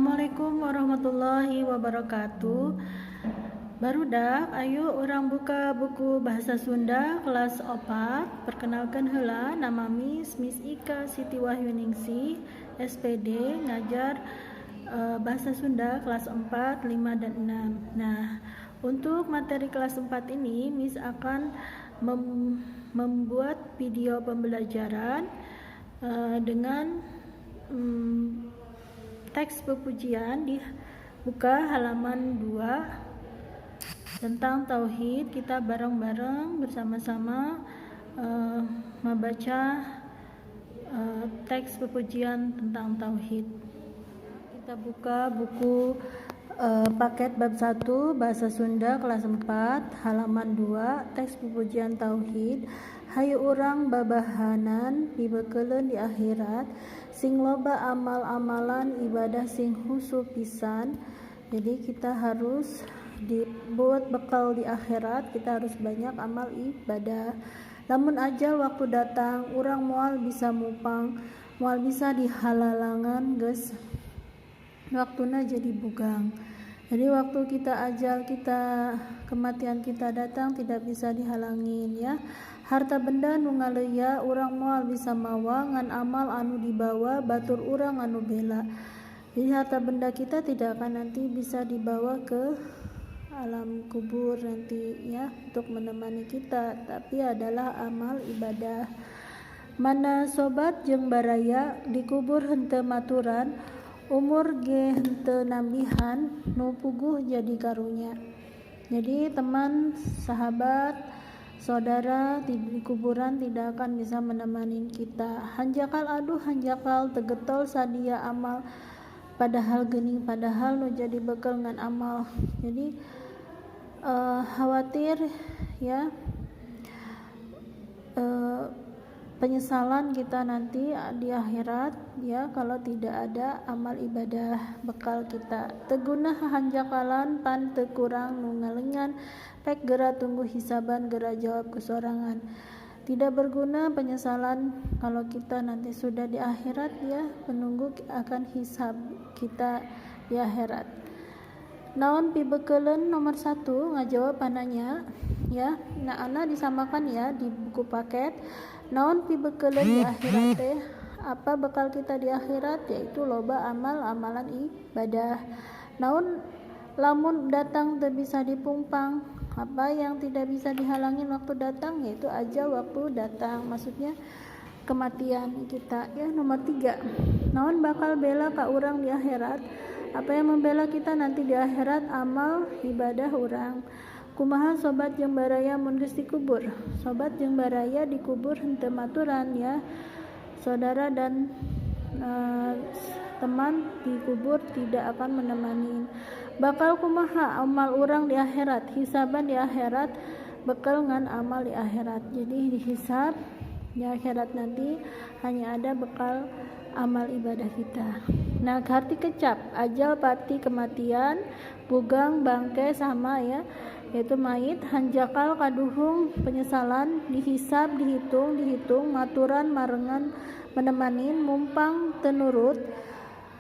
Assalamualaikum warahmatullahi wabarakatuh. Barudak, ayo orang buka buku bahasa Sunda kelas 4. Perkenalkan heula, nama Miss Ika Siti Wahyuningsih, SPD, ngajar bahasa Sunda kelas 4, 5, dan 6. Nah, untuk materi kelas 4 ini Miss akan membuat video pembelajaran dengan teks pepujian. Dibuka halaman 2 tentang tauhid. Kita bareng-bareng bersama-sama membaca teks pepujian tentang tauhid. Kita buka buku paket bab 1 bahasa Sunda kelas 4 halaman 2 teks pepujian tauhid. Hayu urang babahanan dibekeuleun di akhirat sing loba amal-amalan ibadah sing husu pisan. Jadi kita harus dibuat bekal di akhirat, kita harus banyak amal ibadah. Lamun ajal waktu datang urang moal bisa mupang, moal bisa dihalalangan geus waktuna jadi bugang. Jadi waktu kita ajal, kematian kita datang tidak bisa dihalangin ya. Harta benda nu ngaleuya urang moal bisa mawa ngan amal anu dibawa batur urang anu bela. Jadi harta benda kita tidak akan nanti bisa dibawa ke alam kubur nanti ya untuk menemani kita, tapi adalah amal ibadah. Mana sobat jeung baraya dikubur henteu maturan, umur ge henteu nambihan, nu puguh jadi karunya. Jadi teman, sahabat, saudara di kuburan tidak akan bisa menemani kita. Hanjakal aduh hanjakal tegetol sadia amal padahal geuning, padahal nu jadi bekal ngan amal. Jadi khawatir ya penyesalan kita nanti di akhirat ya kalau tidak ada amal ibadah bekal kita. Teguna hanjakalan pan teu kurang nu ngalengan pek gera tunggu hisaban gera jawab kesorangan. Tidak berguna penyesalan kalau kita nanti sudah di akhirat ya, menunggu akan hisab kita di akhirat. Naon pibekeuleun nomor 1 ngajawab pananya ya. Nah, ana disamakan ya di buku paket. Naon pibekeuleun di akhirat teh? Apa bekal kita di akhirat? Yaitu loba amalan ibadah. Naon lamun datang teu bisa dipungpang? Apa yang tidak bisa dihalangin waktu datang? Yaitu ajal waktu datang. Maksudnya kematian kita ya. Nomor 3. Naon bakal bela ka urang di akhirat? Apa yang membela kita nanti di akhirat? Amal ibadah urang. Kumaha sobat jeung baraya mun geus dikubur? Sobat jeung baraya dikubur henteu maturan ya. Saudara dan teman dikubur tidak akan menemani. Bakal kumaha amal urang di akhirat? Hisaban di akhirat bekal ngan amal di akhirat. Jadi dihisab di akhirat nanti hanya ada bekal amal ibadah kita. Nah, harti kecap, ajal pati kematian, bugang bangke sama ya, yaitu mayit, hanjakal kaduhung penyesalan, dihisab dihitung maturan marengan menemanin, mumpang tenurut,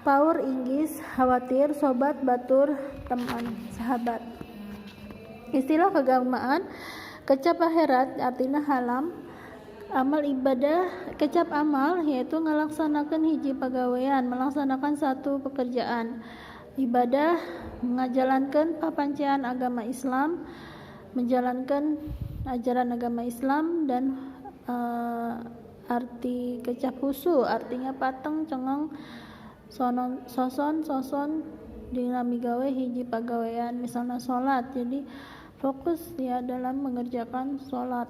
paur inggis, khawatir, sobat batur, teman, sahabat. Istilah keagamaan kecap akhirat artinya halam amal ibadah. Kecap amal yaitu ngalaksanakeun hiji pagawean, melaksanakan satu pekerjaan. Ibadah mengajalankan papancean agama Islam, menjalankan ajaran agama Islam. Dan arti kecap husu artinya pateng cengeng soson dina migawe hiji pagawean, misalnya salat. Jadi fokus ya dalam mengerjakan salat.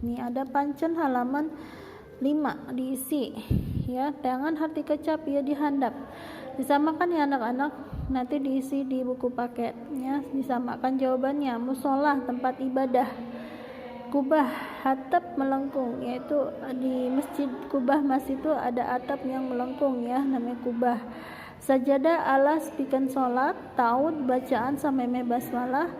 Ini ada pancen halaman 5 diisi ya, tangan harti kecap ya dihandap. Disamakan ya anak-anak, nanti diisi di buku paket ya. Disamakan jawabannya. Musolah tempat ibadah. Kubah atap melengkung, yaitu di masjid kubah masjid itu ada atap yang melengkung ya, namanya kubah. Sajadah alas pikeun salat, taud bacaan sameme basmalah,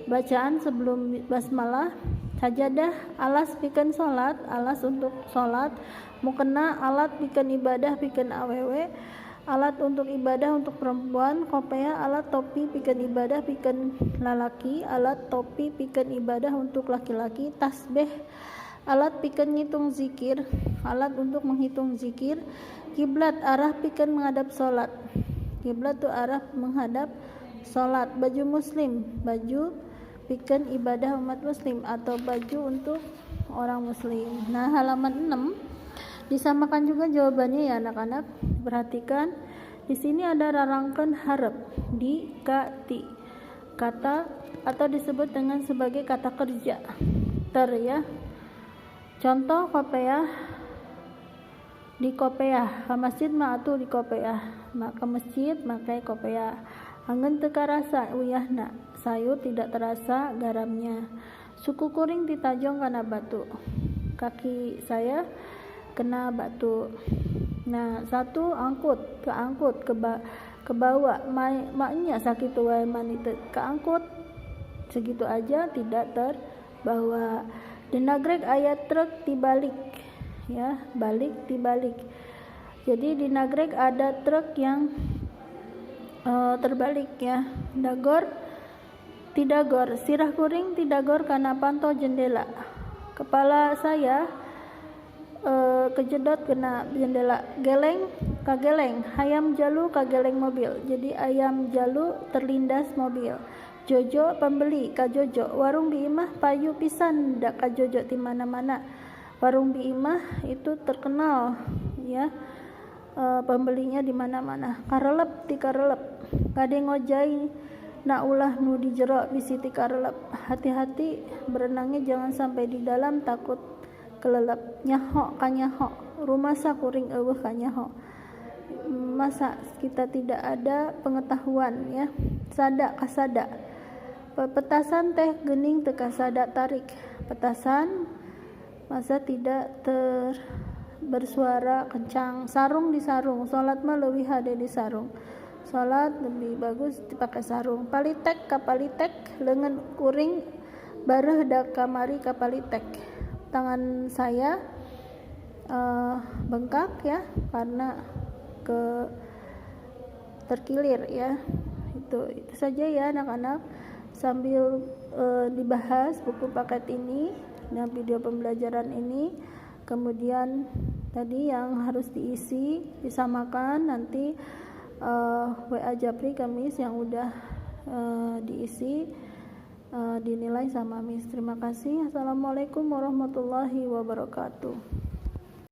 bacaan sebelum basmalah. Sajadah alas pikeun salat, alas untuk salat. Mukena alat pikeun ibadah pikeun awewe. alat untuk ibadah untuk perempuan, kopea alat topi pikeun ibadah pikeun lalaki, alat topi pikeun ibadah untuk laki-laki, tasbih alat pikeun ngitung zikir, alat untuk menghitung zikir, kiblat arah pikeun menghadap salat. Kiblat tu arah menghadap salat. Baju muslim, baju pikeun ibadah umat muslim atau baju untuk orang muslim. Nah, halaman 6 disamakan juga jawabannya ya anak-anak. Perhatikan di sini ada rarangkeun hareup di kati kata atau disebut dengan sebagai kata kerja ter ya. Contoh kopiah di kopiah, ke masjid mah atuh di kopiah, ke masjid makai kopiah. Anggeun teu karasa uyahna, sayur tidak terasa garamnya. Suku kuring ditajong kana batu, kaki saya kena batu. Nah, satu angkut, keangkut ke bawah, maknya sakitu wae mani teu keangkut, segitu aja tidak terbawa. Di nagreg aya truk dibalik ya, balik dibalik. Jadi di nagreg ada truk yang terbalik ya. Dagor tidagor, sirah kuring tidagor kana pantau jendela. Kepala saya kejedot kena jendela. Geleng kageleng, hayam jalu kageleng mobil. Jadi ayam jalu terlindas mobil. Jojo pembeli kajojo, warung biimah payu pisan dak kajojo di mana-mana. Warung biimah itu terkenal ya, pembelinya di mana-mana. Karelep ti karelep, kade ngojai na ulah nu di jero bisi ti karelep. Hati-hati berenangnya jangan sampai di dalam, takut kelelep. Nyaho kanyaho, rumasa kuring eueuh kanyaho. Masa kita tidak ada pengetahuan ya. Sada kasada, petasan teh geuning teu kasada tarik. Petasan masa tidak bersuara kencang. Sarung di sarung, salat mah leuwih hade di sarung. Salat lebih bagus dipakai sarung. Palitek ka palitek, leungeun kuring bareuh da kamari ka palitek. Tangan saya bengkak ya karena terkilir ya. Itu saja ya anak-anak, sambil dibahas buku paket ini dan video pembelajaran ini. Kemudian tadi yang harus diisi disamakan, nanti WA Japri Kamis yang udah diisi dinilai sama Miss. Terima kasih. Assalamualaikum warahmatullahi wabarakatuh.